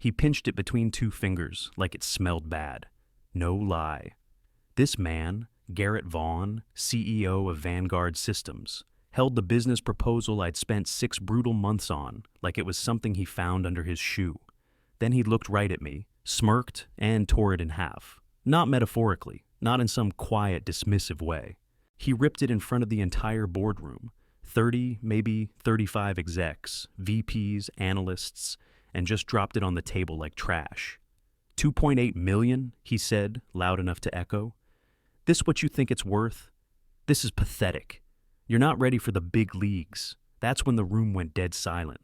He pinched it between two fingers like it smelled bad. No lie. This man, Garrett Vaughn, CEO of Vanguard Systems, held the business proposal I'd spent 6 brutal months on like it was something he found under his shoe. Then he looked right at me, smirked, and tore it in half. Not metaphorically, not in some quiet, dismissive way. He ripped it in front of the entire boardroom, 30, maybe 35 execs, VPs, analysts, and just dropped it on the table like trash. 2.8 million, he said, loud enough to echo. This what you think it's worth? This is pathetic. You're not ready for the big leagues. That's when the room went dead silent.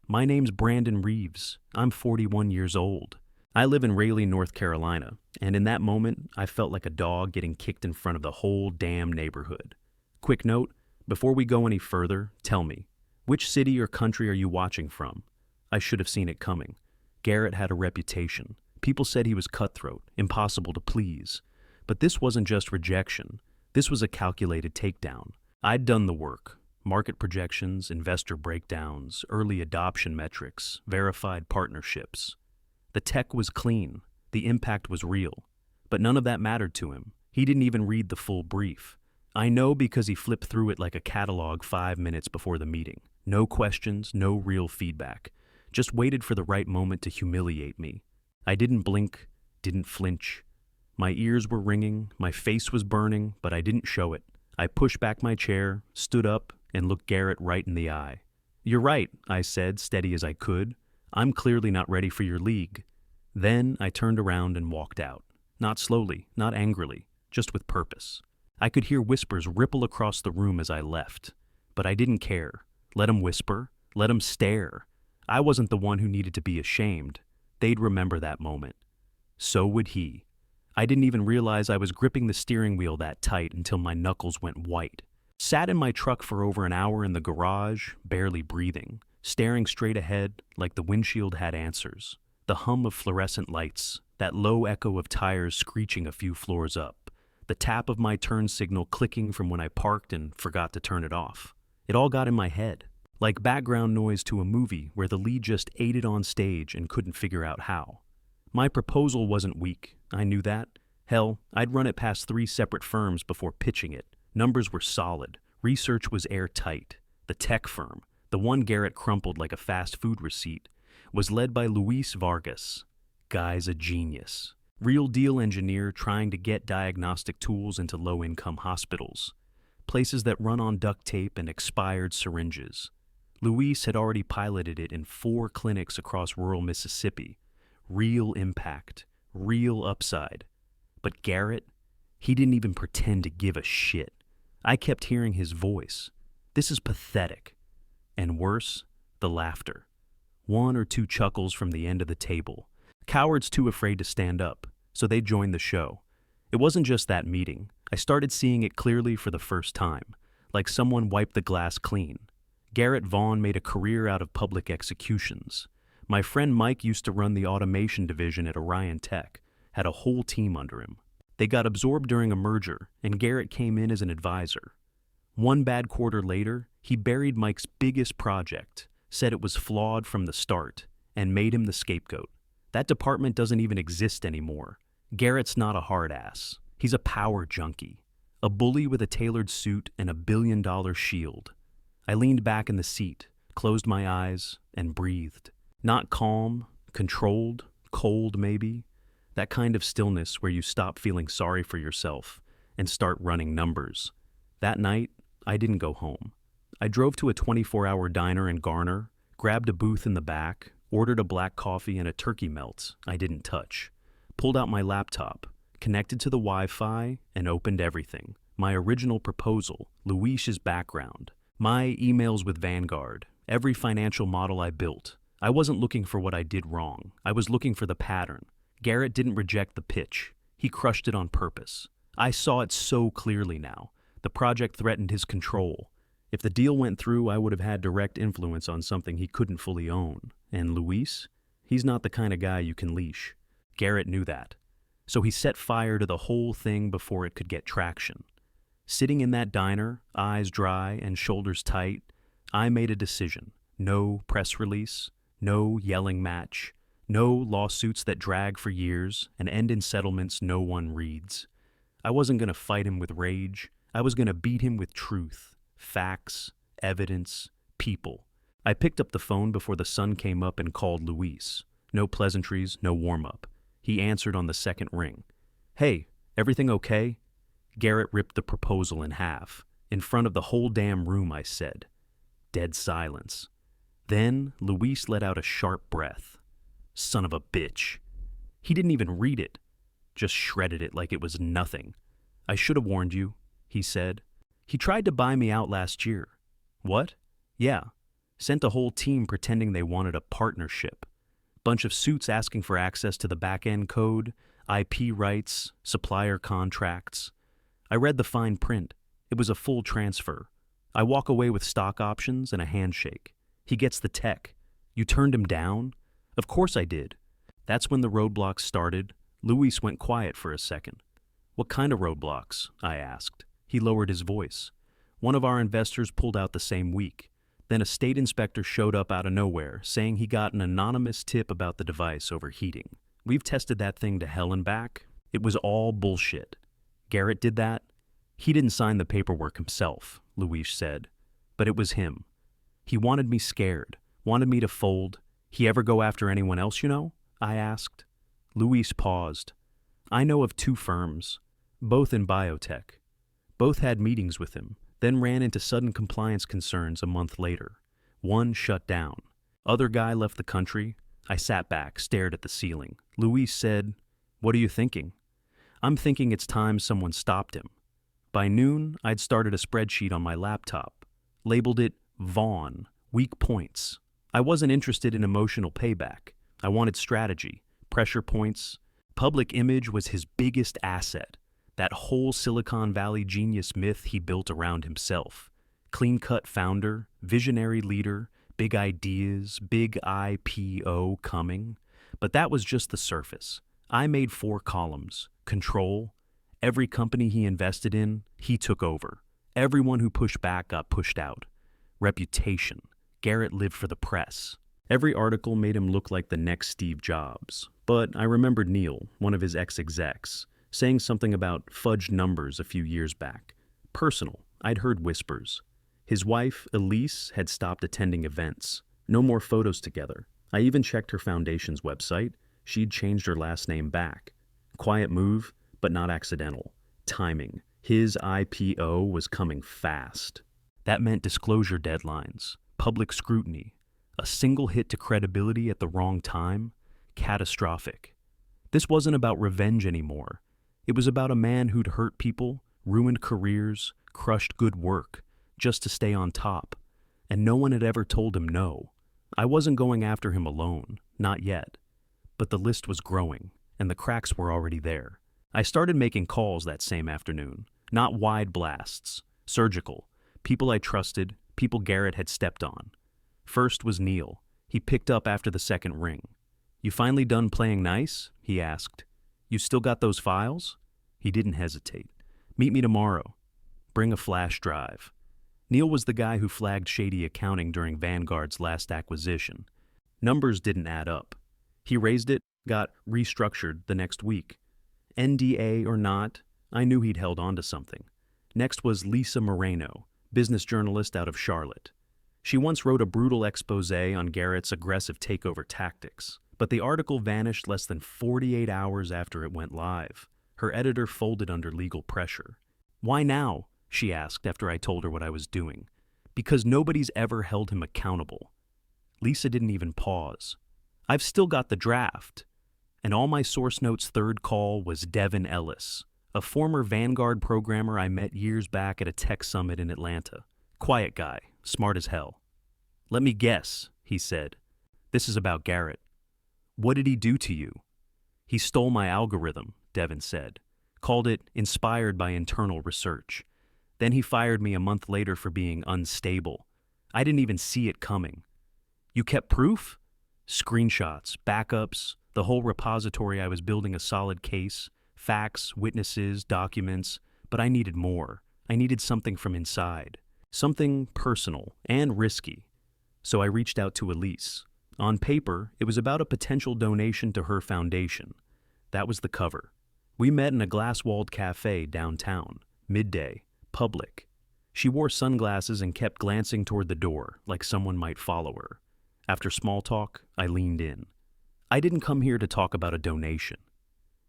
My name's Brandon Reeves. I'm 41 years old. I live in Raleigh, North Carolina, and in that moment, I felt like a dog getting kicked in front of the whole damn neighborhood. Quick note, before we go any further, tell me, which city or country are you watching from? I should have seen it coming. Garrett had a reputation. People said he was cutthroat, impossible to please. But this wasn't just rejection. This was a calculated takedown. I'd done the work. Market projections, investor breakdowns, early adoption metrics, verified partnerships. The tech was clean. The impact was real. But none of that mattered to him. He didn't even read the full brief. I know because he flipped through it like a catalog 5 minutes before the meeting. No questions, no real feedback. Just waited for the right moment to humiliate me. I didn't blink, didn't flinch. My ears were ringing, my face was burning, but I didn't show it. I pushed back my chair, stood up, and looked Garrett right in the eye. "You're right," I said, steady as I could. "I'm clearly not ready for your league." Then I turned around and walked out. Not slowly, not angrily, just with purpose. I could hear whispers ripple across the room as I left. But I didn't care. Let 'em whisper. Let 'em stare. I wasn't the one who needed to be ashamed. They'd remember that moment. So would he. I didn't even realize I was gripping the steering wheel that tight until my knuckles went white. Sat in my truck for over an hour in the garage, barely breathing, staring straight ahead like the windshield had answers. The hum of fluorescent lights, that low echo of tires screeching a few floors up, the tap of my turn signal clicking from when I parked and forgot to turn it off. It all got in my head, like background noise to a movie where the lead just ate it on stage and couldn't figure out how. My proposal wasn't weak, I knew that. Hell, I'd run it past 3 separate firms before pitching it. Numbers were solid, research was airtight. The tech firm, the one Garrett crumpled like a fast food receipt, was led by Luis Vargas. Guy's a genius. Real deal engineer trying to get diagnostic tools into low-income hospitals. Places that run on duct tape and expired syringes. Luis had already piloted it in 4 clinics across rural Mississippi. Real impact, real upside. But Garrett, he didn't even pretend to give a shit. I kept hearing his voice. This is pathetic. And worse, the laughter. 1 or 2 chuckles from the end of the table. Cowards too afraid to stand up, so they joined the show. It wasn't just that meeting. I started seeing it clearly for the first time, like someone wiped the glass clean. Garrett Vaughn made a career out of public executions. My friend Mike used to run the automation division at Orion Tech, had a whole team under him. They got absorbed during a merger, and Garrett came in as an advisor. 1 bad quarter later, he buried Mike's biggest project, said it was flawed from the start, and made him the scapegoat. That department doesn't even exist anymore. Garrett's not a hard ass. He's a power junkie. A bully with a tailored suit and a billion-dollar shield. I leaned back in the seat, closed my eyes, and breathed. Not calm, controlled, cold maybe. That kind of stillness where you stop feeling sorry for yourself and start running numbers. That night, I didn't go home. I drove to a 24-hour diner in Garner, grabbed a booth in the back, ordered a black coffee and a turkey melt I didn't touch, pulled out my laptop, connected to the Wi-Fi, and opened everything. My original proposal, Luis's background, my emails with Vanguard, every financial model I built. I wasn't looking for what I did wrong. I was looking for the pattern. Garrett didn't reject the pitch. He crushed it on purpose. I saw it so clearly now. The project threatened his control. If the deal went through, I would have had direct influence on something he couldn't fully own. And Luis? He's not the kind of guy you can leash. Garrett knew that. So he set fire to the whole thing before it could get traction. Sitting in that diner, eyes dry and shoulders tight, I made a decision. No press release, no yelling match, No lawsuits that drag for years and end in settlements no one reads. I wasn't going to fight him with rage. I was going to beat him with truth, facts, evidence, people. I picked up the phone before the sun came up and called Luis. No pleasantries, no warm-up. He answered on the second ring. "Hey, everything okay?" Garrett ripped the proposal in half. In front of the whole damn room, I said. Dead silence. Then Luis let out a sharp breath. Son of a bitch. He didn't even read it. Just shredded it like it was nothing. "I should have warned you," he said. "He tried to buy me out last year." "What?" "Yeah. Sent a whole team pretending they wanted a partnership. Bunch of suits asking for access to the back-end code, IP rights, supplier contracts. I read the fine print. It was a full transfer. I walk away with stock options and a handshake. He gets the tech. You turned him down?" "Of course I did." That's when the roadblocks started. Luis went quiet for a second. "What kind of roadblocks?" I asked. He lowered his voice. "One of our investors pulled out the same week. Then a state inspector showed up out of nowhere, saying he got an anonymous tip about the device overheating. We've tested that thing to hell and back. It was all bullshit." "Garrett did that?" "He didn't sign the paperwork himself," Luis said. "But it was him. He wanted me scared, wanted me to fold. He ever go after anyone else, you know?" I asked. Luis paused. "I know of 2 firms, both in biotech. Both had meetings with him, then ran into sudden compliance concerns a month later. One shut down. Other guy left the country." I sat back, stared at the ceiling. Luis said, "What are you thinking?" "I'm thinking it's time someone stopped him." By noon, I'd started a spreadsheet on my laptop, labeled it Vaughn, weak points. I wasn't interested in emotional payback. I wanted strategy, pressure points. Public image was his biggest asset. That whole Silicon Valley genius myth he built around himself. Clean-cut founder, visionary leader, big ideas, big IPO coming. But that was just the surface. I made 4 columns. Control. Every company he invested in, he took over. Everyone who pushed back got pushed out. Reputation. Garrett lived for the press. Every article made him look like the next Steve Jobs. But I remembered Neil, one of his ex-execs, saying something about fudged numbers a few years back. Personal. I'd heard whispers. His wife, Elise, had stopped attending events. No more photos together. I even checked her foundation's website. She'd changed her last name back. Quiet move, but not accidental. Timing. His IPO was coming fast. That meant disclosure deadlines, public scrutiny. A single hit to credibility at the wrong time. Catastrophic. This wasn't about revenge anymore. It was about a man who'd hurt people, ruined careers, crushed good work, just to stay on top. And no one had ever told him no. I wasn't going after him alone, not yet. But the list was growing, and the cracks were already there. I started making calls that same afternoon. Not wide blasts. Surgical. People I trusted, people Garrett had stepped on. First was Neil. He picked up after the second ring. "You finally done playing nice?" he asked. "You still got those files?" He didn't hesitate. "Meet me tomorrow. Bring a flash drive." Neil was the guy who flagged shady accounting during Vanguard's last acquisition. Numbers didn't add up. He raised it, got restructured the next week. NDA or not, I knew he'd held on to something. Next was Lisa Moreno, business journalist out of Charlotte. She once wrote a brutal expose on Garrett's aggressive takeover tactics, but the article vanished less than 48 hours after it went live. Her editor folded under legal pressure. "Why now?" she asked after I told her what I was doing. "Because nobody's ever held him accountable." Lisa didn't even pause. "I've still got the draft." And all my source notes' third call was Devin Ellis, a former Vanguard programmer I met years back at a tech summit in Atlanta. Quiet guy, smart as hell. "Let me guess," he said. "This is about Garrett." "What did he do to you?" "He stole my algorithm," Devin said. "Called it inspired by internal research. Then he fired me a month later for being unstable. I didn't even see it coming." "You kept proof?" "Screenshots, backups, the whole repository. I was building a solid case, facts, witnesses, documents, but I needed more. I needed something from inside, something personal and risky. So I reached out to Elise. On paper, it was about a potential donation to her foundation. That was the cover. We met in a glass-walled cafe downtown, midday, public. She wore sunglasses and kept glancing toward the door, like someone might follow her. After small talk, I leaned in. I didn't come here to talk about a donation.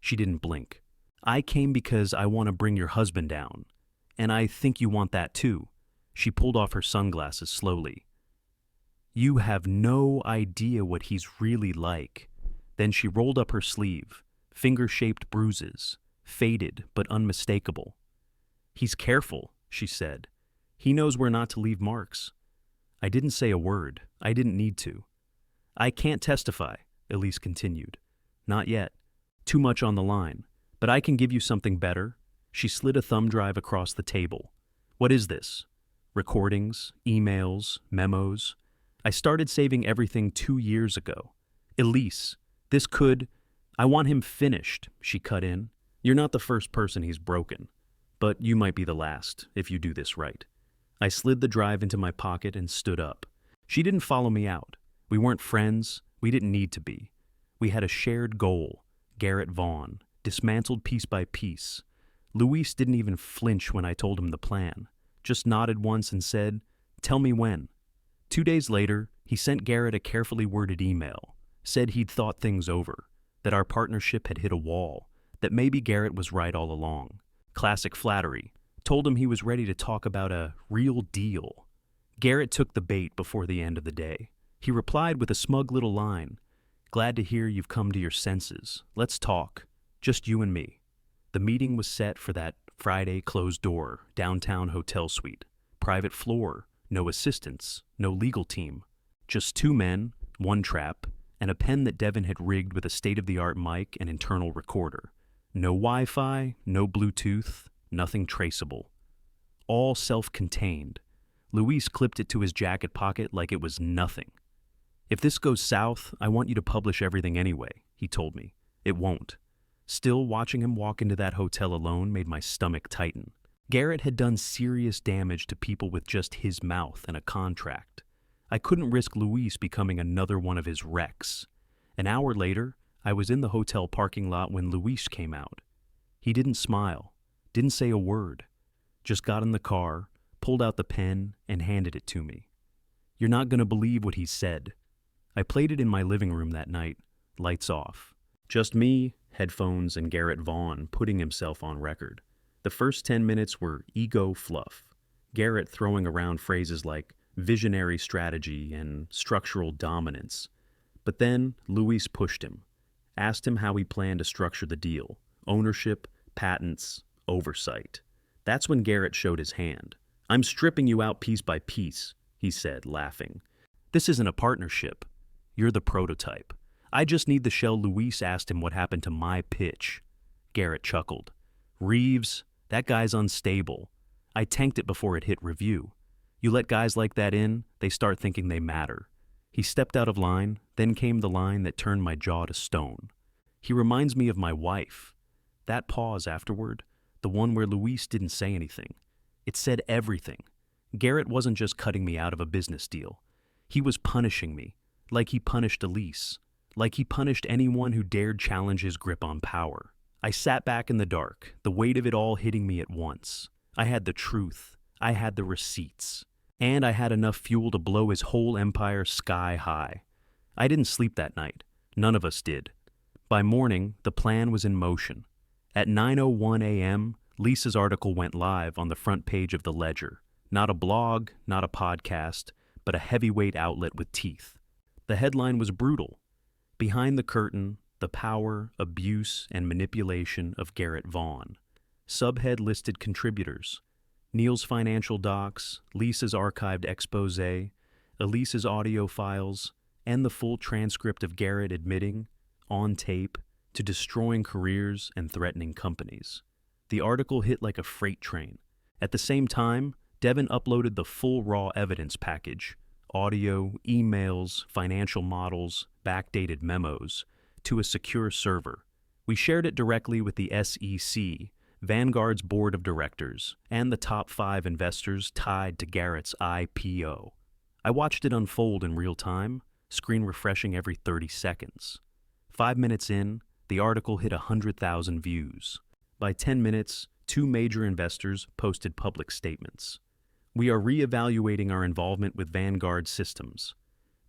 She didn't blink. I came because I want to bring your husband down. And I think you want that too. She pulled off her sunglasses slowly. You have no idea what he's really like. Then she rolled up her sleeve, finger-shaped bruises, faded but unmistakable. He's careful, she said. He knows where not to leave marks. I didn't say a word. I didn't need to. I can't testify, Elise continued. Not yet. Too much on the line. But I can give you something better. She slid a thumb drive across the table. What is this? Recordings, emails, memos. I started saving everything 2 years ago. Elise, this could... I want him finished, she cut in. You're not the first person he's broken. But you might be the last, if you do this right. I slid the drive into my pocket and stood up. She didn't follow me out. We weren't friends. We didn't need to be. We had a shared goal. Garrett Vaughn, dismantled piece by piece. Luis didn't even flinch when I told him the plan. Just nodded once and said, "Tell me when." 2 days later, he sent Garrett a carefully worded email. Said he'd thought things over. That our partnership had hit a wall. That maybe Garrett was right all along. Classic flattery. Told him he was ready to talk about a real deal. Garrett took the bait before the end of the day. He replied with a smug little line. Glad to hear you've come to your senses. Let's talk. Just you and me. The meeting was set for that Friday closed door, downtown hotel suite. Private floor, no assistants, no legal team. Just 2 men, 1 trap, and a pen that Devin had rigged with a state-of-the-art mic and internal recorder. No Wi-Fi, no Bluetooth, nothing traceable. All self-contained. Luis clipped it to his jacket pocket like it was nothing. If this goes south, I want you to publish everything anyway, he told me. It won't. Still, watching him walk into that hotel alone made my stomach tighten. Garrett had done serious damage to people with just his mouth and a contract. I couldn't risk Luis becoming another one of his wrecks. An hour later, I was in the hotel parking lot when Luis came out. He didn't smile, didn't say a word, just got in the car, pulled out the pen, and handed it to me. You're not going to believe what he said. I played it in my living room that night, lights off. Just me, headphones, and Garrett Vaughn putting himself on record. The first 10 minutes were ego fluff. Garrett throwing around phrases like visionary strategy and structural dominance. But then Luis pushed him. Asked him how he planned to structure the deal. Ownership, patents, oversight. That's when Garrett showed his hand. I'm stripping you out piece by piece, he said, laughing. This isn't a partnership. You're the prototype. I just need the shell Luis asked him what happened to my pitch. Garrett chuckled. Reeves, that guy's unstable. I tanked it before it hit review. You let guys like that in, they start thinking they matter. He stepped out of line, then came the line that turned my jaw to stone. He reminds me of my wife. That pause afterward, the one where Luis didn't say anything. It said everything. Garrett wasn't just cutting me out of a business deal. He was punishing me, like he punished Elise, like he punished anyone who dared challenge his grip on power. I sat back in the dark, the weight of it all hitting me at once. I had the truth. I had the receipts. And I had enough fuel to blow his whole empire sky high. I didn't sleep that night. None of us did. By morning, the plan was in motion. At 9:01 a.m., Lisa's article went live on the front page of the Ledger. Not a blog, not a podcast, but a heavyweight outlet with teeth. The headline was brutal. Behind the curtain, the power, abuse, and manipulation of Garrett Vaughn. Subhead listed contributors. Neil's financial docs, Lisa's archived expose, Elise's audio files, and the full transcript of Garrett admitting, on tape, to destroying careers and threatening companies. The article hit like a freight train. At the same time, Devin uploaded the full raw evidence package, audio, emails, financial models, backdated memos, to a secure server. We shared it directly with the SEC, Vanguard's board of directors, and the top 5 investors tied to Garrett's IPO. I watched it unfold in real time, screen refreshing every 30 seconds. 5 minutes in, the article hit 100,000 views. By 10 minutes, 2 major investors posted public statements. We are re-evaluating our involvement with Vanguard Systems.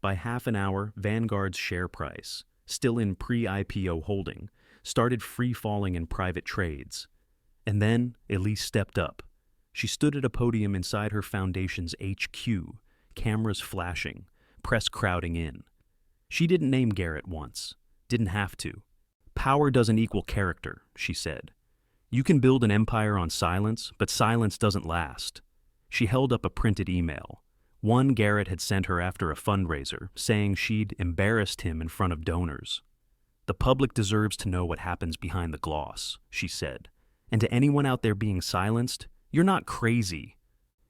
By half an hour, Vanguard's share price, still in pre-IPO holding, started free-falling in private trades. And then Elise stepped up. She stood at a podium inside her foundation's HQ, cameras flashing, press crowding in. She didn't name Garrett once. Didn't have to. Power doesn't equal character, she said. You can build an empire on silence, but silence doesn't last. She held up a printed email. One Garrett had sent her after a fundraiser, saying she'd embarrassed him in front of donors. The public deserves to know what happens behind the gloss, she said. And to anyone out there being silenced, you're not crazy.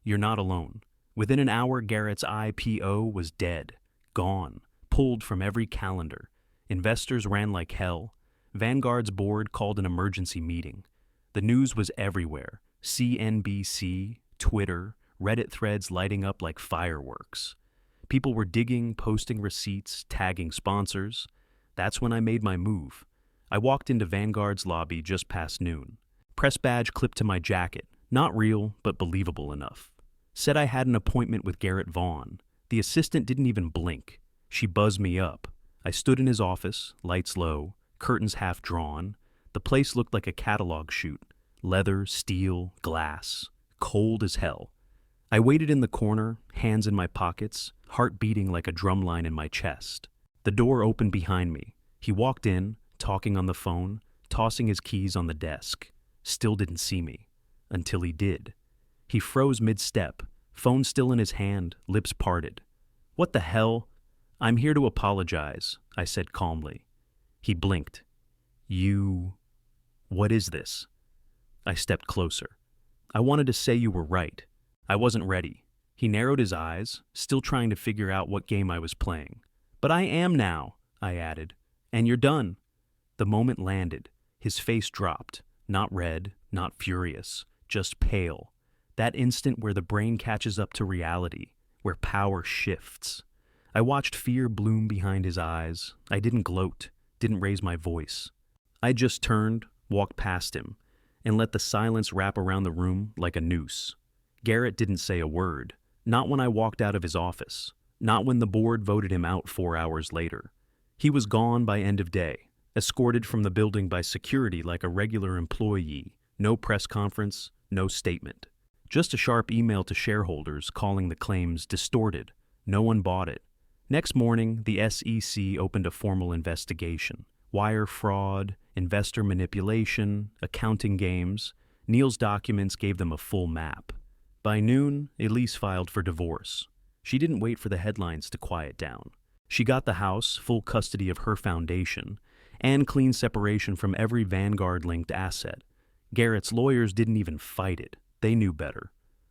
You're not alone. Within an hour, Garrett's IPO was dead, gone, pulled from every calendar. Investors ran like hell. Vanguard's board called an emergency meeting. The news was everywhere. CNBC, Twitter, Reddit threads lighting up like fireworks. People were digging, posting receipts, tagging sponsors. That's when I made my move. I walked into Vanguard's lobby just past noon. Press badge clipped to my jacket. Not real, but believable enough. Said I had an appointment with Garrett Vaughn. The assistant didn't even blink. She buzzed me up. I stood in his office, lights low, curtains half drawn. The place looked like a catalog shoot. Leather, steel, glass. Cold as hell. I waited in the corner, hands in my pockets, heart beating like a drumline in my chest. The door opened behind me. He walked in, talking on the phone, tossing his keys on the desk. Still didn't see me. Until he did. He froze mid-step, phone still in his hand, lips parted. What the hell? I'm here to apologize, I said calmly. He blinked. What is this? I stepped closer. I wanted to say you were right. I wasn't ready. He narrowed his eyes, still trying to figure out what game I was playing. But I am now, I added. And you're done. The moment landed. His face dropped. Not red, not furious, just pale. That instant where the brain catches up to reality, where power shifts. I watched fear bloom behind his eyes. I didn't gloat, didn't raise my voice. I just turned, walked past him, and let the silence wrap around the room like a noose. Garrett didn't say a word, not when I walked out of his office, not when the board voted him out 4 hours later. He was gone by end of day, escorted from the building by security like a regular employee. No press conference, no statement. Just a sharp email to shareholders calling the claims distorted. No one bought it. Next morning, the SEC opened a formal investigation. Wire fraud, investor manipulation, accounting games. Neil's documents gave them a full map. By noon, Elise filed for divorce. She didn't wait for the headlines to quiet down. She got the house, full custody of her foundation, and clean separation from every Vanguard-linked asset. Garrett's lawyers didn't even fight it. They knew better.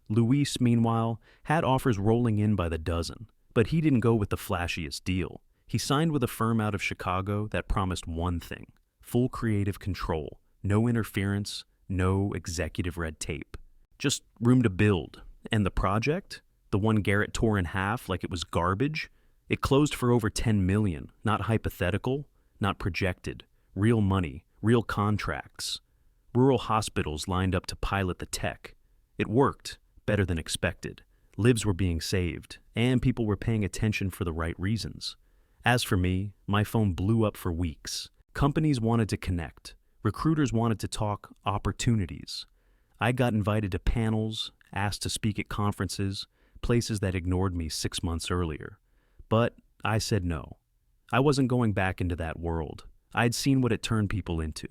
Luis, meanwhile, had offers rolling in by the dozen, but he didn't go with the flashiest deal. He signed with a firm out of Chicago that promised one thing: full creative control, no interference, no executive red tape. Just room to build. And the project? The one Garrett tore in half like it was garbage? It closed for over $10 million, not hypothetical, not projected. Real money, real contracts. Rural hospitals lined up to pilot the tech. It worked, better than expected. Lives were being saved, and people were paying attention for the right reasons. As for me, my phone blew up for weeks. Companies wanted to connect. Recruiters wanted to talk opportunities. I got invited to panels, asked to speak at conferences, places that ignored me 6 months earlier. But I said no. I wasn't going back into that world. I'd seen what it turned people into,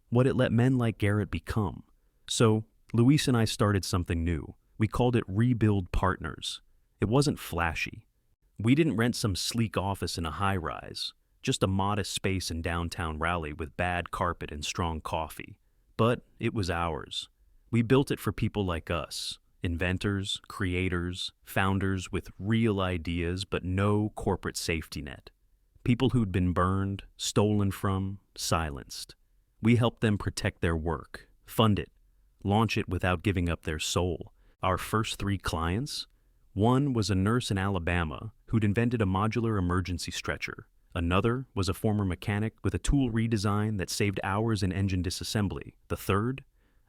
what it let men like Garrett become. So, Luis and I started something new. We called it Rebuild Partners. It wasn't flashy. We didn't rent some sleek office in a high-rise, just a modest space in downtown Raleigh with bad carpet and strong coffee. But it was ours. We built it for people like us, inventors, creators, founders with real ideas but no corporate safety net. People who'd been burned, stolen from, silenced. We helped them protect their work, fund it, launch it without giving up their soul. Our first 3 clients? One was a nurse in Alabama, who'd invented a modular emergency stretcher. Another was a former mechanic with a tool redesign that saved hours in engine disassembly. The third,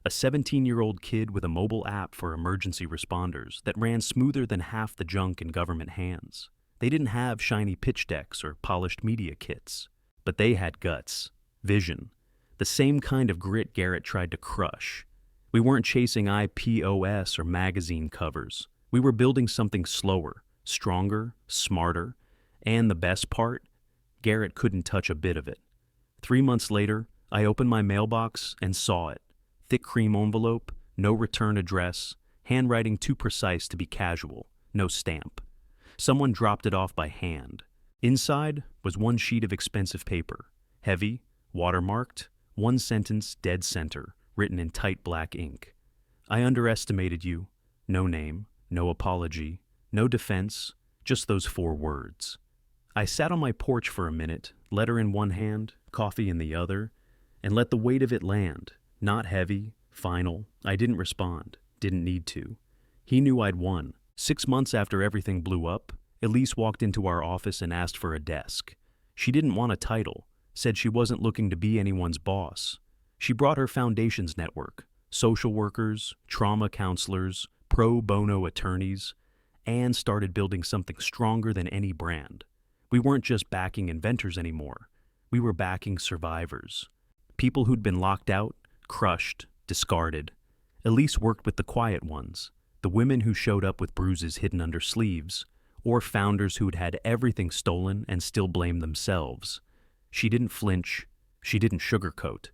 a 17-year-old kid with a mobile app for emergency responders that ran smoother than half the junk in government hands. They didn't have shiny pitch decks or polished media kits, but they had guts, vision, the same kind of grit Garrett tried to crush. We weren't chasing IPOS or magazine covers. We were building something slower, stronger, smarter, and the best part, Garrett couldn't touch a bit of it. 3 months later, I opened my mailbox and saw it. Thick cream envelope, no return address, handwriting too precise to be casual, no stamp. Someone dropped it off by hand. Inside was one sheet of expensive paper, heavy, watermarked, one sentence dead center, written in tight black ink. I underestimated you. No name, no apology, no defense, just those 4 words. I sat on my porch for a minute, letter in one hand, coffee in the other, and let the weight of it land. Not heavy, final. I didn't respond, didn't need to. He knew I'd won. 6 months after everything blew up, Elise walked into our office and asked for a desk. She didn't want a title, said she wasn't looking to be anyone's boss. She brought her foundations network, social workers, trauma counselors, pro bono attorneys, and started building something stronger than any brand. We weren't just backing inventors anymore. We were backing survivors. People who'd been locked out, crushed, discarded. Elise worked with the quiet ones, the women who showed up with bruises hidden under sleeves, or founders who'd had everything stolen and still blamed themselves. She didn't flinch. She didn't sugarcoat.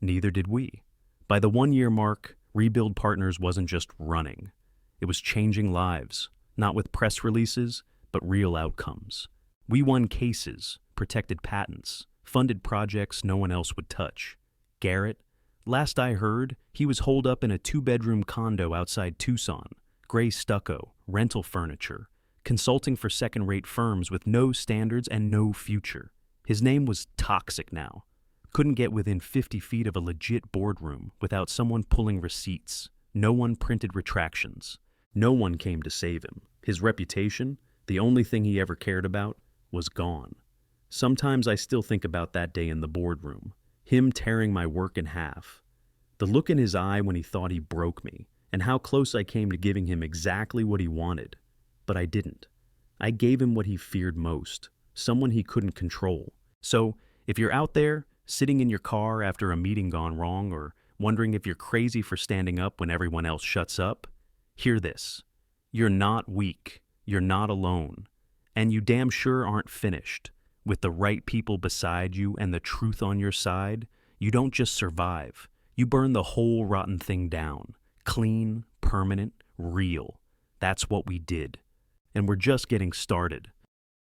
Neither did we. By the 1-year mark, Rebuild Partners wasn't just running. It was changing lives, not with press releases, but real outcomes. We won cases, protected patents, funded projects no one else would touch. Garrett, last I heard, he was holed up in a 2-bedroom condo outside Tucson, gray stucco, rental furniture, consulting for second-rate firms with no standards and no future. His name was toxic now. Couldn't get within 50 feet of a legit boardroom without someone pulling receipts. No one printed retractions. No one came to save him. His reputation, the only thing he ever cared about, was gone. Sometimes I still think about that day in the boardroom, him tearing my work in half. The look in his eye when he thought he broke me, and how close I came to giving him exactly what he wanted. But I didn't. I gave him what he feared most, someone he couldn't control. So, if you're out there, sitting in your car after a meeting gone wrong, or wondering if you're crazy for standing up when everyone else shuts up, hear this. You're not weak. You're not alone. And you damn sure aren't finished. With the right people beside you and the truth on your side, you don't just survive. You burn the whole rotten thing down. Clean, permanent, real. That's what we did. And we're just getting started.